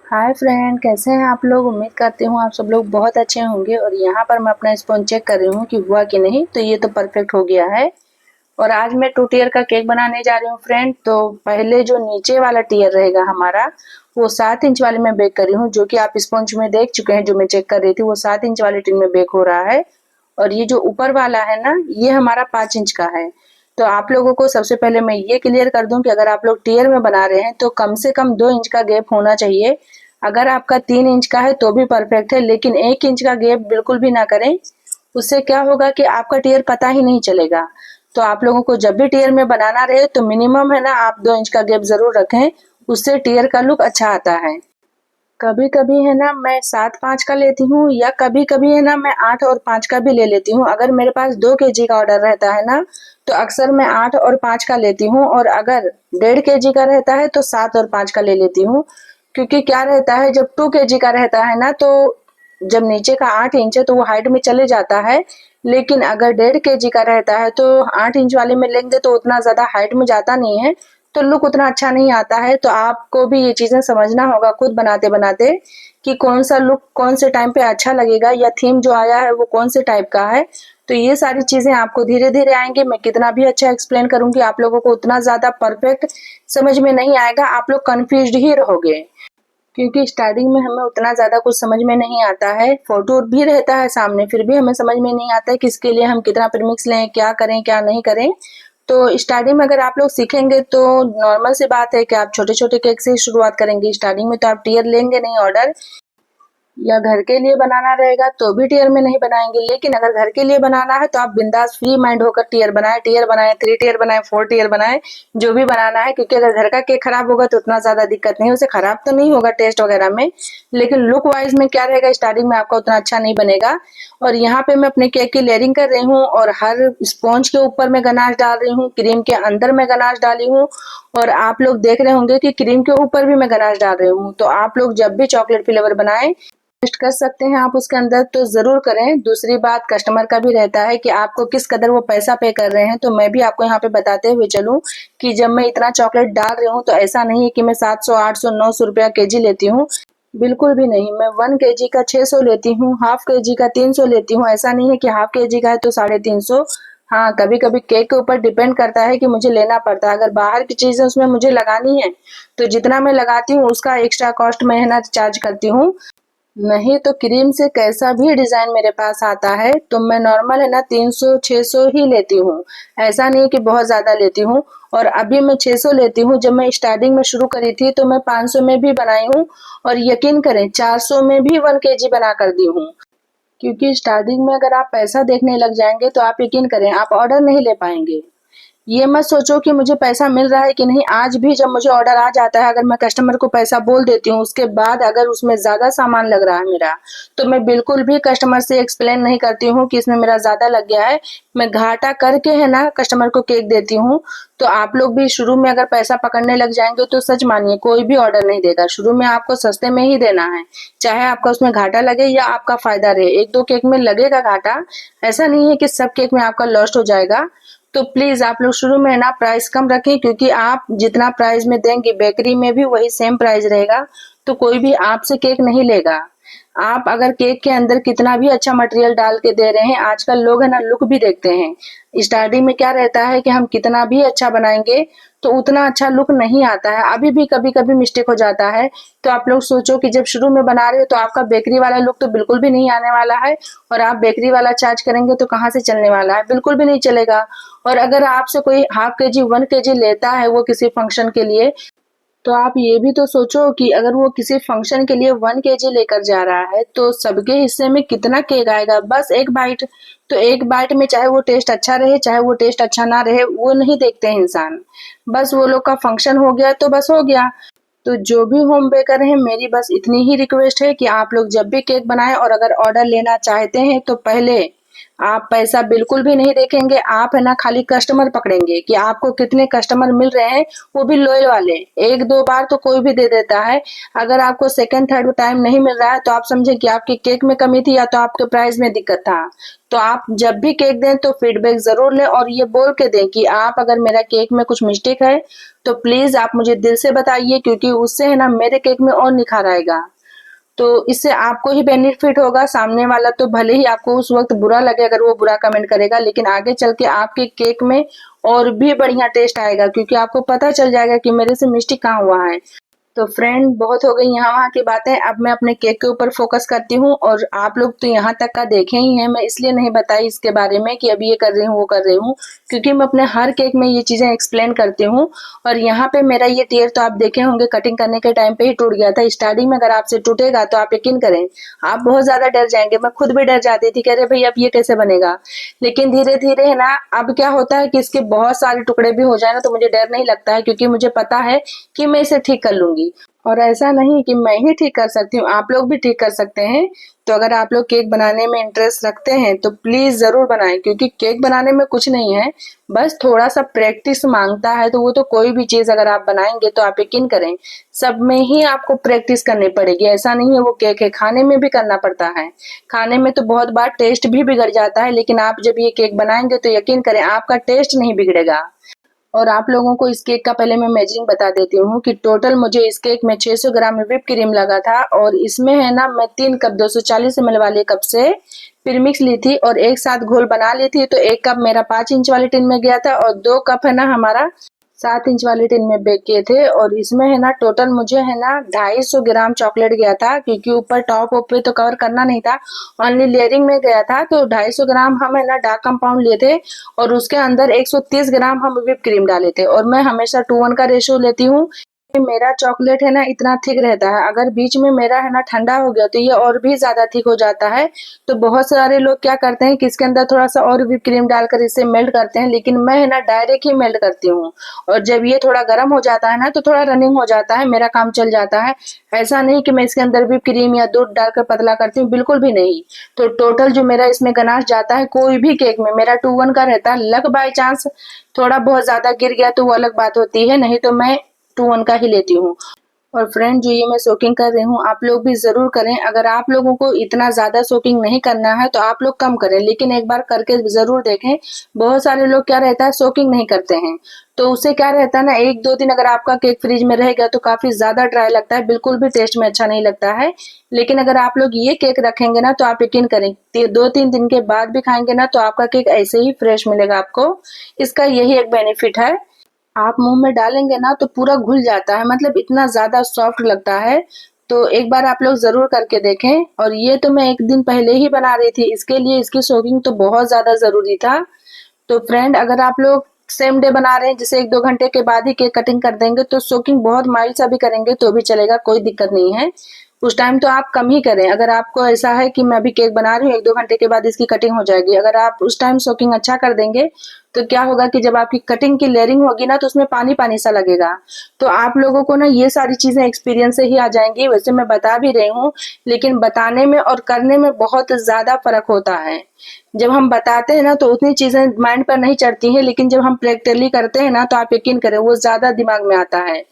Hi friend, कैसे हैं आप लोग। उम्मीद करती हूँ आप सब लोग बहुत अच्छे होंगे। और यहाँ पर मैं अपना स्पॉन्ज चेक कर रही हूँ कि हुआ कि नहीं। तो ये तो परफेक्ट हो गया है। और आज मैं 2 टियर का केक बनाने जा रही हूँ फ्रेंड। तो पहले जो नीचे वाला टियर रहेगा हमारा, वो 7 इंच वाले में बेक कर रही हूँ, जो कि आप स्पॉन्ज में देख चुके हैं। जो मैं चेक कर रही थी वो 7 इंच वाले टिन में बेक हो रहा है। और ये जो ऊपर वाला है ना, ये हमारा 5 इंच का है। तो आप लोगों को सबसे पहले मैं ये क्लियर कर दूं कि अगर आप लोग टियर में बना रहे हैं तो कम से कम 2 इंच का गैप होना चाहिए। अगर आपका 3 इंच का है तो भी परफेक्ट है, लेकिन 1 इंच का गैप बिल्कुल भी ना करें। उससे क्या होगा कि आपका टियर पता ही नहीं चलेगा। तो आप लोगों को जब भी टियर में बनाना रहे तो मिनिमम है ना, आप 2 इंच का गैप जरूर रखें। उससे टियर का लुक अच्छा आता है। कभी कभी है ना मैं 7-5 का लेती हूँ, या कभी कभी है ना मैं 8 और 5 का भी ले लेती हूँ। अगर मेरे पास 2 kg का ऑर्डर रहता है ना, तो अक्सर मैं 8 और 5 का लेती हूँ। और अगर 1.5 kg का रहता है तो 7 और 5 का ले लेती हूँ। क्योंकि क्या रहता है, जब 2 kg का रहता है ना, तो जब नीचे का 8 इंच है तो वो हाइट में चले जाता है। लेकिन अगर 1.5 kg का रहता है तो 8 इंच वाले में लेंगे तो उतना ज्यादा हाइट में जाता नहीं है। तो लुक उतना अच्छा नहीं आता है। तो आपको भी ये चीजें समझना होगा खुद बनाते बनाते, कि कौन सा लुक कौन से टाइम पे अच्छा लगेगा, या थीम जो आया है वो कौन से टाइप का है। तो ये सारी चीजें आपको धीरे धीरे आएंगे। मैं कितना भी अच्छा एक्सप्लेन करूंगी, आप लोगों को उतना ज्यादा परफेक्ट समझ में नहीं आएगा। आप लोग कंफ्यूज ही रहोगे, क्योंकि स्टार्टिंग में हमें उतना ज़्यादा कुछ समझ में नहीं आता है। फोटो भी रहता है सामने, फिर भी हमें समझ में नहीं आता है कि इसके लिए हम कितना प्रीमिक्स लें, क्या करें क्या नहीं करें। तो स्टार्टिंग में अगर आप लोग सीखेंगे तो नॉर्मल सी बात है कि आप छोटे छोटे केक से ही शुरुआत करेंगे। स्टार्टिंग में तो आप टियर लेंगे नहीं ऑर्डर, या घर के लिए बनाना रहेगा तो भी टियर में नहीं बनाएंगे। लेकिन अगर घर के लिए बनाना है तो आप बिंदास फ्री माइंड होकर टियर बनाएं। टियर बनाएं, 3 टियर बनाएं, 4 टियर बनाएं, जो भी बनाना है। क्योंकि अगर घर का केक खराब होगा तो उतना ज्यादा दिक्कत नहीं, उसे खराब तो नहीं होगा टेस्ट वगैरह में, लेकिन लुक वाइज में क्या रहेगा, स्टार्टिंग में आपका उतना अच्छा नहीं बनेगा। और यहाँ पे मैं अपने केक की लेयरिंग कर रही हूँ, और हर स्पॉन्ज के ऊपर मैं गनाश डाल रही हूँ, क्रीम के अंदर मैं गनाश डाली हूँ। और आप लोग देख रहे होंगे कि क्रीम के ऊपर भी मैं गनाश डाल रही हूँ। तो आप लोग जब भी चॉकलेट फ्लेवर बनाएं, टेस्ट कर सकते हैं आप उसके अंदर, तो जरूर करें। दूसरी बात, कस्टमर का भी रहता है कि आपको किस कदर वो पैसा पे कर रहे हैं। तो मैं भी आपको यहाँ पे बताते हुए चलूं कि जब मैं इतना चॉकलेट डाल रही हूँ तो ऐसा नहीं है कि मैं 700 800 900 रुपया केजी लेती हूँ। बिल्कुल भी नहीं। मैं 1 kg का 600 लेती हूँ, ½ kg का 300 लेती हूँ। ऐसा नहीं है कि ½ kg का है तो 350। हाँ, कभी कभी केक के ऊपर डिपेंड करता है कि मुझे लेना पड़ता है। अगर बाहर की चीजें उसमें मुझे लगानी है तो जितना मैं लगाती हूँ उसका एक्स्ट्रा कॉस्ट मैं है ना चार्ज करती हूँ। नहीं तो क्रीम से कैसा भी डिजाइन मेरे पास आता है तो मैं नॉर्मल है ना 300 600 ही लेती हूँ। ऐसा नहीं कि बहुत ज्यादा लेती हूँ। और अभी मैं 600 लेती हूँ। जब मैं स्टार्टिंग में शुरू करी थी तो मैं 500 में भी बनाई हूँ। और यकीन करें 400 में भी 1 kg बना कर दी हूँ। क्योंकि स्टार्टिंग में अगर आप पैसा देखने लग जाएंगे तो आप यकीन करें आप ऑर्डर नहीं ले पाएंगे। ये मत सोचो कि मुझे पैसा मिल रहा है कि नहीं। आज भी जब मुझे ऑर्डर आ जाता है, अगर मैं कस्टमर को पैसा बोल देती हूँ, उसके बाद अगर उसमें ज्यादा सामान लग रहा है मेरा, तो मैं बिल्कुल भी कस्टमर से एक्सप्लेन नहीं करती हूँ कि इसमें मेरा ज्यादा लग गया है। मैं घाटा करके है ना कस्टमर को केक देती हूँ। तो आप लोग भी शुरू में अगर पैसा पकड़ने लग जाएंगे तो सच मानिए कोई भी ऑर्डर नहीं देगा। शुरू में आपको सस्ते में ही देना है, चाहे आपका उसमें घाटा लगे या आपका फायदा रहे। 1-2 केक में लगेगा घाटा, ऐसा नहीं है कि सब केक में आपका लॉस्ट हो जाएगा। तो प्लीज आप लोग शुरू में ना प्राइस कम रखें, क्योंकि आप जितना प्राइस में देंगे बेकरी में भी वही सेम प्राइस रहेगा। तो कोई भी आपसे केक नहीं लेगा। आप अगर केक के अंदर कितना भी अच्छा मटेरियल डाल के दे रहे हैं, आजकल लोग है ना लुक भी देखते हैं। स्टार्टिंग में क्या रहता है कि हम कितना भी अच्छा बनाएंगे तो उतना अच्छा लुक नहीं आता है। अभी भी कभी कभी मिस्टेक हो जाता है। तो आप लोग सोचो कि जब शुरू में बना रहे हो तो आपका बेकरी वाला लुक तो बिल्कुल भी नहीं आने वाला है। और आप बेकरी वाला चार्ज करेंगे तो कहाँ से चलने वाला है, बिल्कुल भी नहीं चलेगा। और अगर आपसे कोई ½ kg 1 kg लेता है वो किसी फंक्शन के लिए, तो आप ये भी तो सोचो कि अगर वो किसी फंक्शन के लिए 1 kg लेकर जा रहा है तो सबके हिस्से में कितना केक आएगा, बस एक बाइट। तो एक बाइट में चाहे वो टेस्ट अच्छा रहे चाहे वो टेस्ट अच्छा ना रहे, वो नहीं देखते हैं इंसान। बस वो लोग का फंक्शन हो गया तो बस हो गया। तो जो भी होम बेकर है, मेरी बस इतनी ही रिक्वेस्ट है कि आप लोग जब भी केक बनाएं और अगर ऑर्डर लेना चाहते हैं तो पहले आप पैसा बिल्कुल भी नहीं देखेंगे, आप है ना खाली कस्टमर पकड़ेंगे कि आपको कितने कस्टमर मिल रहे हैं, वो भी लॉयल वाले। एक दो बार तो कोई भी दे देता है, अगर आपको सेकंड थर्ड टाइम नहीं मिल रहा है तो आप समझे कि आपकी केक में कमी थी या तो आपके प्राइस में दिक्कत था। तो आप जब भी केक दें तो फीडबैक जरूर लें और ये बोल के दें कि आप अगर मेरा केक में कुछ मिस्टेक है तो प्लीज आप मुझे दिल से बताइए, क्योंकि उससे है ना मेरे केक में और निखार आएगा। तो इससे आपको ही बेनिफिट होगा। सामने वाला तो भले ही आपको उस वक्त बुरा लगे अगर वो बुरा कमेंट करेगा, लेकिन आगे चल के आपके केक में और भी बढ़िया टेस्ट आएगा, क्योंकि आपको पता चल जाएगा कि मेरे से मिस्टेक कहाँ हुआ है। तो फ्रेंड बहुत हो गई यहाँ वहाँ की बातें, अब मैं अपने केक के ऊपर फोकस करती हूँ। और आप लोग तो यहाँ तक का देखे ही हैं, मैं इसलिए नहीं बताई इसके बारे में कि अभी ये कर रही हूँ वो कर रही हूँ, क्योंकि मैं अपने हर केक में ये चीजें एक्सप्लेन करती हूँ। और यहाँ पे मेरा ये टियर तो आप देखे होंगे कटिंग करने के टाइम पे ही टूट गया था। स्टार्टिंग में अगर आपसे टूटेगा तो आप यकीन करें आप बहुत ज्यादा डर जाएंगे, मैं खुद भी डर जाती थी कि अरे भाई अब ये कैसे बनेगा। लेकिन धीरे धीरे है ना, अब क्या होता है कि इसके बहुत सारे टुकड़े भी हो जाए ना तो मुझे डर नहीं लगता है, क्योंकि मुझे पता है कि मैं इसे ठीक कर लूंगी। और ऐसा नहीं कि मैं ही ठीक कर सकती हूँ, आप लोग भी ठीक कर सकते हैं। तो अगर आप लोग केक बनाने में इंटरेस्ट रखते हैं तो प्लीज जरूर बनाएं, क्योंकि केक बनाने में कुछ नहीं है, बस थोड़ा सा प्रैक्टिस मांगता है। तो वो तो कोई भी चीज अगर आप बनाएंगे तो आप यकीन करें सब में ही आपको प्रैक्टिस करनी पड़ेगी। ऐसा नहीं है वो केक है, खाने में भी करना पड़ता है। खाने में तो बहुत बार टेस्ट भी बिगड़ जाता है, लेकिन आप जब ये केक बनाएंगे तो यकीन करें आपका टेस्ट नहीं बिगड़ेगा। और आप लोगों को इस केक का पहले मैं मेजरिंग बता देती हूँ कि टोटल मुझे इस केक में 600 ग्राम व्हिप क्रीम लगा था। और इसमें है ना मैं 3 कप 240 ml वाले कप से प्रीमिक्स ली थी और एक साथ घोल बना ली थी। तो एक कप मेरा 5 इंच वाले टिन में गया था और 2 कप है ना हमारा 7 इंच वाले टिन में बेक किए थे। और इसमें है ना टोटल मुझे है ना 250 ग्राम चॉकलेट गया था, क्योंकि ऊपर टॉप पे तो कवर करना नहीं था, ओनली लेयरिंग में गया था। तो 250 ग्राम हम है ना डार्क कंपाउंड लिए थे और उसके अंदर 130 ग्राम हम व्हिप क्रीम डाले थे। और मैं हमेशा 2:1 का रेशियो लेती हूँ। मेरा चॉकलेट है ना इतना थिक रहता है, अगर बीच में मेरा है ना ठंडा हो गया तो ये और भी ज्यादा थिक हो जाता है। तो बहुत सारे लोग क्या करते हैं कि इसके अंदर थोड़ा सा और व्हिप क्रीम डालकर इसे मेल्ट करते हैं, लेकिन मैं है ना डायरेक्ट ही मेल्ट करती हूँ। और जब ये थोड़ा गर्म हो जाता है ना तो थोड़ा रनिंग हो जाता है, मेरा काम चल जाता है। ऐसा नहीं कि मैं इसके अंदर व्हिप क्रीम या दूध डालकर पतला करती हूँ, बिल्कुल भी नहीं। तो टोटल जो मेरा इसमें गनाश जाता है कोई भी केक में मेरा 2:1 का रहता है। लक बाई चांस थोड़ा बहुत ज्यादा गिर गया तो वो अलग बात होती है, नहीं तो मैं 2:1 का ही लेती हूँ। और फ्रेंड जो ये मैं सोकिंग कर रही हूँ आप लोग भी जरूर करें। अगर आप लोगों को इतना ज्यादा सोकिंग नहीं करना है तो आप लोग कम करें, लेकिन एक बार करके जरूर देखें। बहुत सारे लोग क्या रहता है सोकिंग नहीं करते हैं, तो उससे क्या रहता है ना 1-2 दिन अगर आपका केक फ्रिज में रहेगा तो काफी ज्यादा ड्राई लगता है, बिल्कुल भी टेस्ट में अच्छा नहीं लगता है। लेकिन अगर आप लोग ये केक रखेंगे ना तो आप यकीन करें 2-3 दिन के बाद भी खाएंगे ना तो आपका केक ऐसे ही फ्रेश मिलेगा आपको। इसका यही एक बेनिफिट है, आप मुंह में डालेंगे ना तो पूरा घुल जाता है, मतलब इतना ज्यादा सॉफ्ट लगता है। तो एक बार आप लोग जरूर करके देखें। और ये तो मैं एक दिन पहले ही बना रही थी, इसके लिए इसकी सोकिंग तो बहुत ज्यादा जरूरी था। तो फ्रेंड अगर आप लोग सेम डे बना रहे हैं, जैसे 1-2 घंटे के बाद ही केक कटिंग कर देंगे तो सोकिंग बहुत माइल्ड सा भी करेंगे तो भी चलेगा, कोई दिक्कत नहीं है। उस टाइम तो आप कम ही करें। अगर आपको ऐसा है कि मैं अभी केक बना रही हूँ 1-2 घंटे के बाद इसकी कटिंग हो जाएगी, अगर आप उस टाइम सोकिंग अच्छा कर देंगे तो क्या होगा कि जब आपकी कटिंग की लेयरिंग होगी ना तो उसमें पानी पानी सा लगेगा। तो आप लोगों को ना ये सारी चीजें एक्सपीरियंस से ही आ जाएंगी। वैसे मैं बता भी रही हूँ, लेकिन बताने में और करने में बहुत ज्यादा फर्क होता है। जब हम बताते हैं ना तो उतनी चीजें माइंड पर नहीं चढ़ती हैं, लेकिन जब हम प्रैक्टिकली करते हैं ना तो आप यकीन करें वो ज्यादा दिमाग में आता है।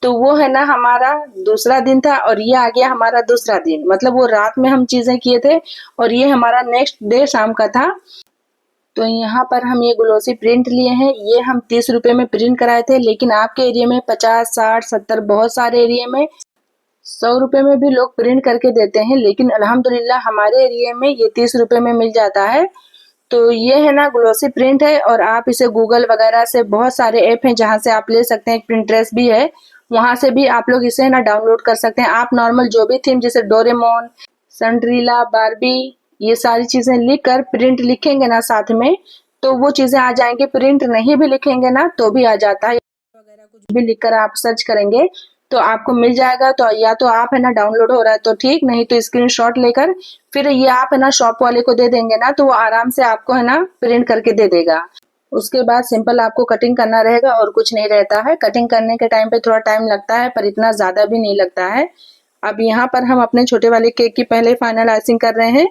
तो वो है ना हमारा दूसरा दिन था और ये आ गया हमारा दूसरा दिन, मतलब वो रात में हम चीजें किए थे और ये हमारा नेक्स्ट डे शाम का था। तो यहाँ पर हम ये ग्लोसी प्रिंट लिए हैं, ये हम 30 रुपए में प्रिंट कराए थे, लेकिन आपके एरिया में 50, 60, 70 बहुत सारे एरिया में 100 रुपए में भी लोग प्रिंट करके देते हैं, लेकिन अल्हम्दुलिल्लाह हमारे एरिया में ये 30 रुपए में मिल जाता है। तो ये है ना ग्लोसी प्रिंट है और आप इसे गूगल वगैरह से बहुत सारे ऐप हैं जहाँ से आप ले सकते हैं, प्रिंटरेस्ट भी है, वहां से भी आप लोग इसे ना डाउनलोड कर सकते हैं। आप नॉर्मल जो भी थीम जैसे डोरेमोन, सनड्रीला, बारबी, ये सारी चीजें लिख कर प्रिंट लिखेंगे ना साथ में तो वो चीजें आ जाएंगे। प्रिंट नहीं भी लिखेंगे ना तो भी आ जाता है, वगैरह कुछ भी लिखकर आप सर्च करेंगे तो आपको मिल जाएगा। तो या तो आप है ना डाउनलोड हो रहा है तो ठीक, नहीं तो स्क्रीनशॉट लेकर फिर ये आप है ना शॉप वाले को दे देंगे ना तो वो आराम से आपको है ना प्रिंट करके दे देगा। उसके बाद सिंपल आपको कटिंग करना रहेगा और कुछ नहीं रहता है। कटिंग करने के टाइम पे थोड़ा टाइम लगता है पर इतना ज्यादा भी नहीं लगता है। अब यहाँ पर हम अपने छोटे वाले केक की पहले फाइनल आइसिंग कर रहे हैं।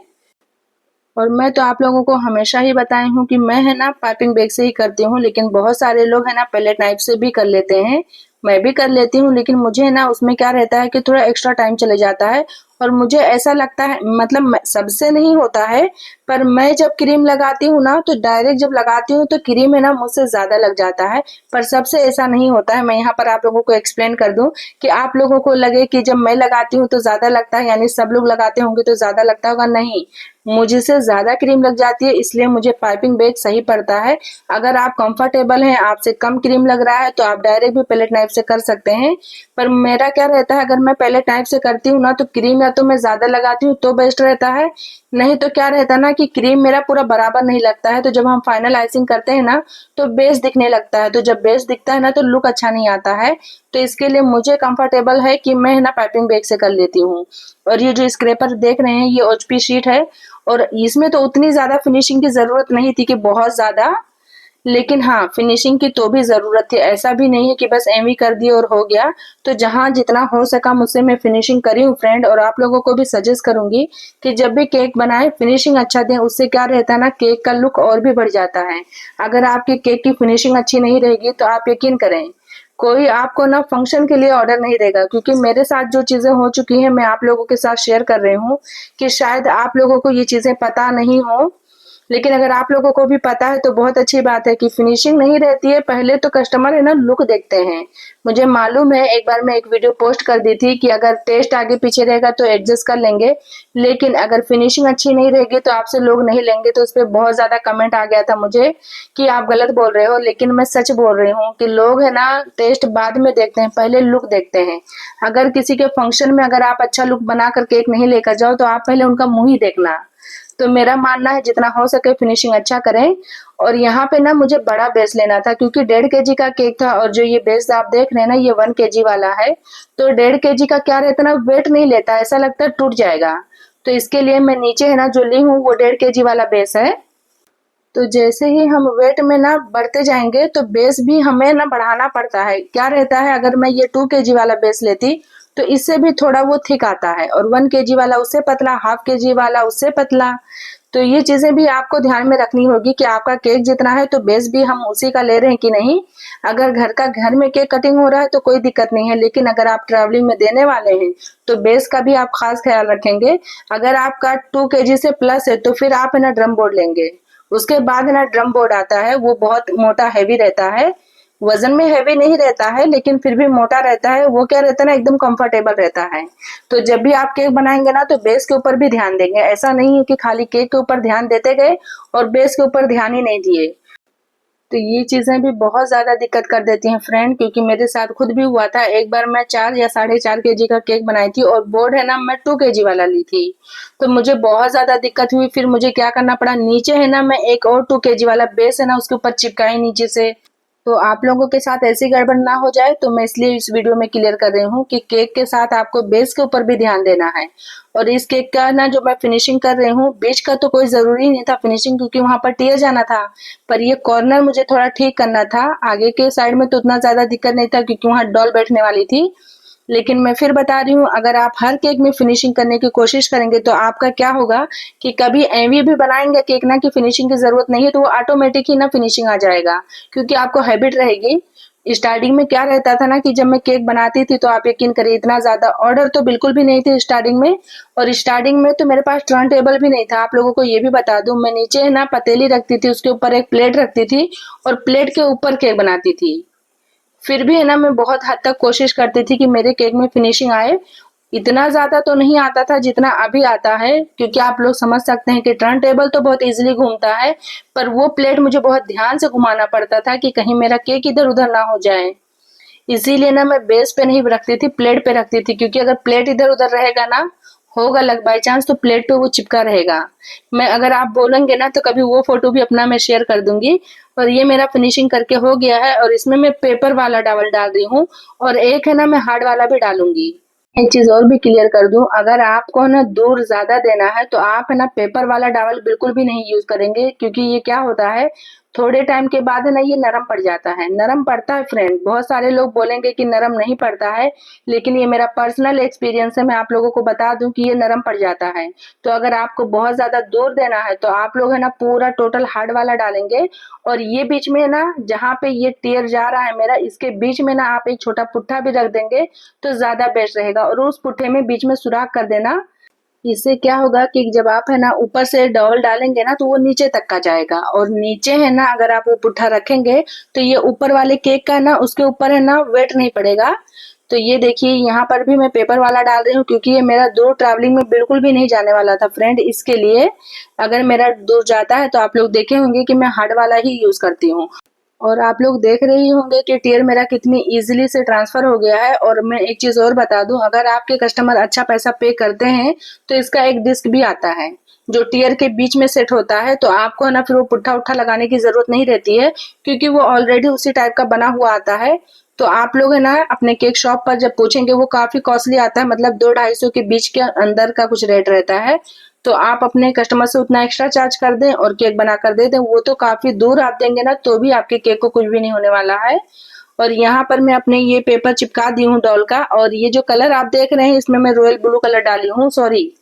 और मैं तो आप लोगों को हमेशा ही बताई हूँ कि मैं है ना पाइपिंग बैग से ही करती हूँ, लेकिन बहुत सारे लोग है ना पैलेट नाइफ से भी कर लेते हैं। मैं भी कर लेती हूँ, लेकिन मुझे है ना उसमें क्या रहता है कि थोड़ा एक्स्ट्रा टाइम चले जाता है। और मुझे ऐसा लगता है, मतलब सबसे नहीं होता है, पर मैं जब क्रीम लगाती हूँ ना तो डायरेक्ट जब लगाती हूँ तो क्रीम है ना मुझसे ज्यादा लग जाता है। पर सबसे ऐसा नहीं होता है। मैं यहाँ पर आप लोगों को एक्सप्लेन कर दूं कि आप लोगों को लगे कि जब मैं लगाती हूँ तो ज्यादा लगता है, यानी सब लोग लगाते होंगे तो ज्यादा लगता होगा। नहीं, मुझसे ज्यादा क्रीम लग जाती है, इसलिए मुझे पाइपिंग बैग सही पड़ता है। अगर आप कंफर्टेबल हैं, आपसे कम क्रीम लग रहा है, तो आप डायरेक्ट भी पैलेट नाइफ से कर सकते हैं। पर मेरा क्या रहता है, अगर मैं पैलेट नाइफ से करती हूँ ना तो क्रीम या तो मैं ज्यादा लगाती हूँ तो बेस्ट रहता है, नहीं तो क्या रहता है ना कि क्रीम मेरा पूरा बराबर नहीं लगता है। तो जब हम फाइनल आइसिंग करते हैं ना तो बेस दिखने लगता है, तो जब बेस दिखता है ना तो लुक अच्छा नहीं आता है। तो इसके लिए मुझे कंफर्टेबल है कि मैं ना पाइपिंग बैग से कर लेती हूँ। और ये जो स्क्रैपर देख रहे हैं ये ओएचपी शीट है, और इसमें तो उतनी ज्यादा फिनिशिंग की जरूरत नहीं थी कि बहुत ज्यादा, लेकिन हाँ फिनिशिंग की तो भी जरूरत थी। ऐसा भी नहीं है कि बस एमवी कर दिए और हो गया। तो जहां जितना हो सका मुझसे मैं फिनिशिंग करी हूँ फ्रेंड, और आप लोगों को भी सजेस्ट करूंगी कि जब भी केक बनाए फिनिशिंग अच्छा दें। उससे क्या रहता है ना, केक का लुक और भी बढ़ जाता है। अगर आपके केक की फिनिशिंग अच्छी नहीं रहेगी तो आप यकीन करें कोई आपको ना फंक्शन के लिए ऑर्डर नहीं देगा। क्योंकि मेरे साथ जो चीजें हो चुकी हैं मैं आप लोगों के साथ शेयर कर रही हूँ कि शायद आप लोगों को ये चीजें पता नहीं हो, लेकिन अगर आप लोगों को भी पता है तो बहुत अच्छी बात है कि फिनिशिंग नहीं रहती है। पहले तो कस्टमर है ना लुक देखते हैं। मुझे मालूम है, एक बार मैं एक वीडियो पोस्ट कर दी थी कि अगर टेस्ट आगे पीछे रहेगा तो एडजस्ट कर लेंगे, लेकिन अगर फिनिशिंग अच्छी नहीं रहेगी तो आपसे लोग नहीं लेंगे। तो उस पर बहुत ज्यादा कमेंट आ गया था मुझे कि आप गलत बोल रहे हो, लेकिन मैं सच बोल रही हूँ कि लोग है ना टेस्ट बाद में देखते हैं, पहले लुक देखते हैं। अगर किसी के फंक्शन में अगर आप अच्छा लुक बना कर केक नहीं लेकर जाओ तो आप पहले उनका मुंह ही देखना। तो मेरा मानना है जितना हो सके फिनिशिंग अच्छा करें। और यहाँ पे ना मुझे बड़ा बेस लेना था क्योंकि 1.5 kg का केक था, और जो ये बेस आप देख रहे हैं ना ये 1 kg वाला है। तो 1.5 kg का क्या रहता है ना, वेट नहीं लेता, ऐसा लगता है टूट जाएगा। तो इसके लिए मैं नीचे है ना जो ली हूँ वो 1.5 kg वाला बेस है। तो जैसे ही हम वेट में ना बढ़ते जाएंगे तो बेस भी हमें ना बढ़ाना पड़ता है। क्या रहता है, अगर मैं ये 2 kg वाला बेस लेती तो इससे भी थोड़ा वो थिक आता है, और 1 kg वाला उससे पतला, ½ kg वाला उससे पतला। तो ये चीजें भी आपको ध्यान में रखनी होगी कि आपका केक जितना है तो बेस भी हम उसी का ले रहे हैं कि नहीं। अगर घर में केक कटिंग हो रहा है तो कोई दिक्कत नहीं है, लेकिन अगर आप ट्रैवलिंग में देने वाले हैं तो बेस का भी आप खास ख्याल रखेंगे। अगर आपका 2 kg से प्लस है तो फिर आप है ना ड्रम बोर्ड लेंगे। उसके बाद है ना ड्रम बोर्ड आता है, वो बहुत मोटा हैवी रहता है। वजन में हैवी नहीं रहता है लेकिन फिर भी मोटा रहता है। वो क्या रहता है ना, एकदम कंफर्टेबल रहता है। तो जब भी आप केक बनाएंगे ना तो बेस के ऊपर भी ध्यान देंगे। ऐसा नहीं है कि खाली केक के ऊपर ध्यान देते गए और बेस के ऊपर ध्यान ही नहीं दिए। तो ये चीजें भी बहुत ज्यादा दिक्कत कर देती हैं फ्रेंड, क्योंकि मेरे साथ खुद भी हुआ था। एक बार मैं 4 या 4.5 kg का केक बनाई थी और बोर्ड है ना मैं 2 kg वाला ली थी। तो मुझे बहुत ज्यादा दिक्कत हुई। फिर मुझे क्या करना पड़ा, नीचे है ना मैं एक और 2 kg वाला बेस है ना उसके ऊपर चिपकाई नीचे से। तो आप लोगों के साथ ऐसी गड़बड़ ना हो जाए तो मैं इसलिए इस वीडियो में क्लियर कर रही हूँ कि केक के साथ आपको बेस के ऊपर भी ध्यान देना है। और इस केक का ना जो मैं फिनिशिंग कर रही हूँ, बीच का तो कोई जरूरी नहीं था फिनिशिंग क्योंकि वहां पर टियर जाना था। पर ये कॉर्नर मुझे थोड़ा ठीक करना था। आगे के साइड में तो उतना ज्यादा दिक्कत नहीं था क्योंकि वहां डॉल बैठने वाली थी। लेकिन मैं फिर बता रही हूँ, अगर आप हर केक में फिनिशिंग करने की कोशिश करेंगे तो आपका क्या होगा कि कभी एवी भी बनाएंगे केक ना की फिनिशिंग की जरूरत नहीं है तो वो ऑटोमेटिक ही ना फिनिशिंग आ जाएगा, क्योंकि आपको हैबिट रहेगी। स्टार्टिंग में क्या रहता था ना कि जब मैं केक बनाती थी तो आप यकीन करिए इतना ज्यादा ऑर्डर तो बिल्कुल भी नहीं थे स्टार्टिंग में। और स्टार्टिंग में तो मेरे पास टर्न टेबल भी नहीं था। आप लोगों को ये भी बता दूं, मैं नीचे है ना पतीली रखती थी, उसके ऊपर एक प्लेट रखती थी और प्लेट के ऊपर केक बनाती थी। फिर भी है ना मैं बहुत हद तक कोशिश करती थी कि मेरे केक में फिनिशिंग आए। इतना ज्यादा तो नहीं आता था जितना अभी आता है, क्योंकि आप लोग समझ सकते हैं कि टर्न टेबल तो बहुत इजीली घूमता है, पर वो प्लेट मुझे बहुत ध्यान से घुमाना पड़ता था कि कहीं मेरा केक इधर उधर ना हो जाए। इसीलिए ना मैं बेस पे नहीं रखती थी, प्लेट पे रखती थी, क्योंकि अगर प्लेट इधर उधर रहेगा ना, होगा लग बाई चांस, तो प्लेट पे वो चिपका रहेगा। मैं अगर आप बोलेंगे ना तो कभी वो फोटो भी अपना मैं शेयर कर दूंगी। और ये मेरा फिनिशिंग करके हो गया है, और इसमें मैं पेपर वाला डावल डाल रही हूँ, और एक है ना मैं हार्ड वाला भी डालूंगी। एक चीज और भी क्लियर कर दूं, अगर आपको ना दूर ज्यादा देना है तो आप है ना पेपर वाला डावल बिल्कुल भी नहीं यूज करेंगे, क्योंकि ये क्या होता है, थोड़े टाइम के बाद है ना ये नरम पड़ जाता है, नरम पड़ता है फ्रेंड। बहुत सारे लोग बोलेंगे कि नरम नहीं पड़ता है, लेकिन ये मेरा पर्सनल एक्सपीरियंस है। मैं आप लोगों को बता दूं कि ये नरम पड़ जाता है। तो अगर आपको बहुत ज्यादा दूर देना है तो आप लोग है ना पूरा टोटल हार्ड वाला डालेंगे, और ये बीच में ना जहाँ पे ये टेयर जा रहा है मेरा, इसके बीच में ना आप एक छोटा पुट्ठा भी रख देंगे तो ज्यादा बेस्ट रहेगा। और उस पुट्ठे में बीच में सुराख कर देना। इससे क्या होगा कि जब आप है ना ऊपर से डबल डालेंगे ना तो वो नीचे तक का जाएगा, और नीचे है ना अगर आप वो पुट्ठा रखेंगे तो ये ऊपर वाले केक का ना उसके ऊपर है ना वेट नहीं पड़ेगा। तो ये देखिए यहाँ पर भी मैं पेपर वाला डाल रही हूँ, क्योंकि ये मेरा दूर ट्रैवलिंग में बिल्कुल भी नहीं जाने वाला था फ्रेंड। इसके लिए अगर मेरा दूर जाता है तो आप लोग देखे होंगे कि मैं हार्ड वाला ही यूज करती हूँ। और आप लोग देख रहे ही होंगे कि टियर मेरा कितनी इजीली से ट्रांसफर हो गया है। और मैं एक चीज और बता दूं, अगर आपके कस्टमर अच्छा पैसा पे करते हैं तो इसका एक डिस्क भी आता है जो टियर के बीच में सेट होता है। तो आपको ना फिर वो पुट्ठा उट्ठा लगाने की जरूरत नहीं रहती है, क्योंकि वो ऑलरेडी उसी टाइप का बना हुआ आता है। तो आप लोग है ना अपने केक शॉप पर जब पूछेंगे, वो काफी कॉस्टली आता है, मतलब 200-250 के बीच के अंदर का कुछ रेट रहता है। तो आप अपने कस्टमर से उतना एक्स्ट्रा चार्ज कर दें और केक बना कर दे दें। वो तो काफी दूर आप देंगे ना तो भी आपके केक को कुछ भी नहीं होने वाला है। और यहाँ पर मैं अपने ये पेपर चिपका दी हूँ डॉल का, और ये जो कलर आप देख रहे हैं इसमें मैं रॉयल ब्लू कलर डाली हूँ, सॉरी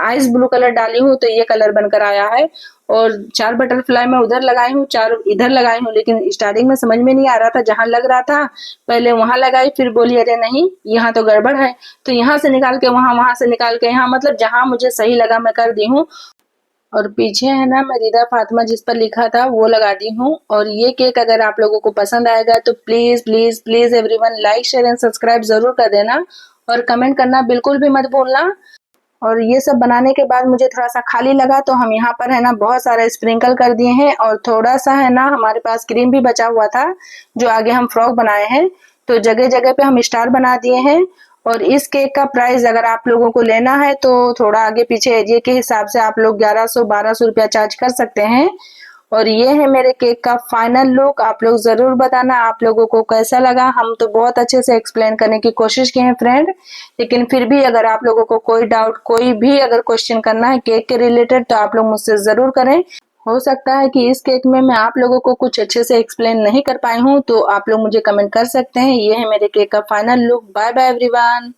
आइस ब्लू कलर डाली हूँ, तो ये कलर बनकर आया है। और 4 बटरफ्लाई मैं उधर लगाई हूँ, 4 इधर लगाई हूँ, लेकिन स्टार्टिंग में समझ में नहीं आ रहा था। जहां लग रहा था पहले वहां लगाई, फिर बोली अरे नहीं यहाँ तो गड़बड़ है, तो यहाँ से निकाल के वहां, वहां से निकाल के यहाँ, मतलब जहां मुझे सही लगा मैं कर दी हूँ। और पीछे है ना मैं रिदा फातिमा जिस पर लिखा था वो लगा दी हूँ। और ये केक अगर आप लोगों को पसंद आएगा तो please please please everyone like share and subscribe जरूर कर देना, और कमेंट करना बिल्कुल भी मत भूलना। और ये सब बनाने के बाद मुझे थोड़ा सा खाली लगा तो हम यहाँ पर है ना बहुत सारा स्प्रिंकल कर दिए हैं, और थोड़ा सा है ना हमारे पास क्रीम भी बचा हुआ था जो आगे हम फ्रॉक बनाए हैं, तो जगह जगह पे हम स्टार बना दिए हैं। और इस केक का प्राइस अगर आप लोगों को लेना है तो थोड़ा आगे पीछे एरिया के हिसाब से आप लोग 1100-1200 रुपया चार्ज कर सकते हैं। और ये है मेरे केक का फाइनल लुक। आप लोग जरूर बताना आप लोगों को कैसा लगा। हम तो बहुत अच्छे से एक्सप्लेन करने की कोशिश किए हैं फ्रेंड, लेकिन फिर भी अगर आप लोगों को कोई डाउट, कोई भी अगर क्वेश्चन करना है केक के रिलेटेड तो आप लोग मुझसे जरूर करें। हो सकता है कि इस केक में मैं आप लोगों को कुछ अच्छे से एक्सप्लेन नहीं कर पाई हूँ, तो आप लोग मुझे कमेंट कर सकते हैं। ये है मेरे केक का final look. Bye bye everyone.